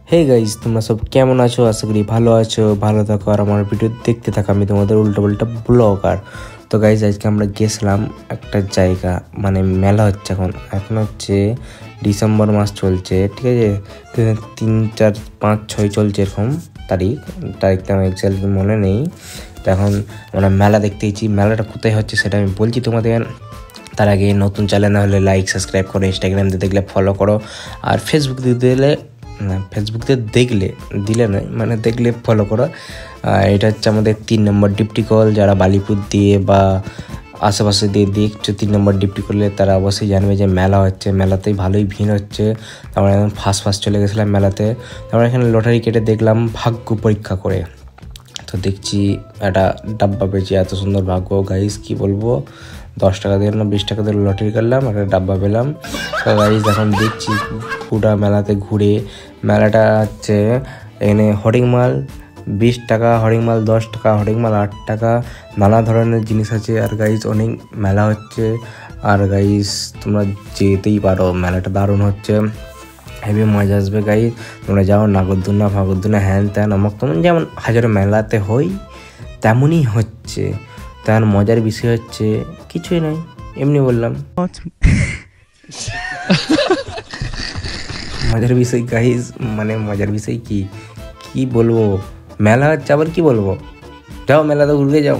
Hey guys, তোমরা সব কেমন আছো? আশা করি ভালো আছো, ভালো থাকো আর আমার ভিডিও দেখতে থাকো। আমি তোমাদের উল্টো ব্লগার। তো গাইজ, আজকে আমরা গেছিলাম একটা জায়গা, মানে মেলা হচ্ছে এখন হচ্ছে ডিসেম্বর মাস চলছে, ঠিক আছে? 3, 4, 5, 6 চলছে এরকম তারিখটা আমার এক্স্যাক্টলি মনে নেই। তো এখন আমরা মেলা দেখতে গেছি। মেলাটা কোথায় হচ্ছে সেটা আমি বলছি তোমাদের। তার আগে নতুন চ্যানেল না হলে লাইক সাবস্ক্রাইব করো, ইনস্টাগ্রামতে দেখলে ফলো করো, আর ফেসবুকে দিলে নয়, মানে দেখলে ফলো করো। এটা হচ্ছে আমাদের 3 নম্বর ডিপটি কল। যারা বালিপুর দিয়ে বা আশেপাশে দিয়ে দেখছো 3 নম্বর ডিপটি করলে তারা অবশ্যই জানবে যে মেলা হচ্ছে। মেলাতেই ভালোই ভিড় হচ্ছে। আমরা এখন ফার্স্ট চলে গেছিলাম মেলাতে। আমরা এখানে লটারি কেটে দেখলাম ভাগ্য পরীক্ষা করে। তো দেখছি একটা ডাব্বা পেয়েছি। এত সুন্দর ভাগ্য গাইস, কি বলবো। 10 টাকা দিয়ে না 20 টাকা দিয়ে লটারি কাটলাম, একটা ডাব্বা পেলাম। তো গাইস এখন দেখছি পুরা মেলাতে ঘুরে। মেলাটা হচ্ছে এখানে হরিং মাল 20 টাকা, হরিং মাল 10 টাকা, হরিং মাল 8 টাকা, নানা ধরনের জিনিস আছে। আর গাইস অনেক মেলা হচ্ছে। আর গাইস তোমরা যেতেই পারো, মেলাটা দারুণ হচ্ছে, হেভি মজা আসবে গাইস। তোমরা যাও, নাগরদোলনা ফাগরদোলনা হ্যান ত্যান অমুক তেমন, যেমন হাজারো মেলাতে হই তেমনই হচ্ছে। তার মজার বিষয় হচ্ছে কিছুই নাই, এমনি বললাম। মজার বিষয় গাইস, মানে মজার বিষয় কি বলবো, মেলা হচ্ছে আবার কি বলবো। যাও মেলাতে ঘুরতে যাও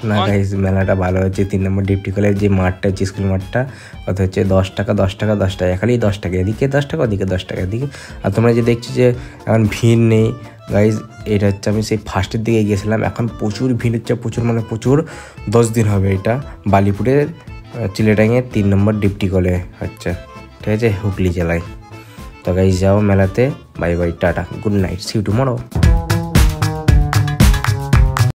না গাইস। মেলাটা ভালো হচ্ছে। 3 নম্বর ডিপটি কলের যে মাঠটা হচ্ছে, স্কুল মাঠটা, ওটা হচ্ছে 10 টাকা 10 টাকা 10 টাকা, খালি 10 টাকা, এদিকে 10 টাকা ওদিকে 10 টাকা এদিকে। আর তোমরা যে দেখছো যে এখন ভিড় নেই গাইস, এটা হচ্ছে আমি সেই ফার্স্টের দিকে গিয়েছিলাম। এখন প্রচুর ভিড় হচ্ছে, প্রচুর 10 দিন হবে এটা বালিপুরের চিলেডাঙে 3 নম্বর ডিপটি কলে হচ্ছে, ঠিক আছে, হুগলি জেলায়। তো গাইস যাও মেলাতে। Bye bye, tata, good night, see you tomorrow.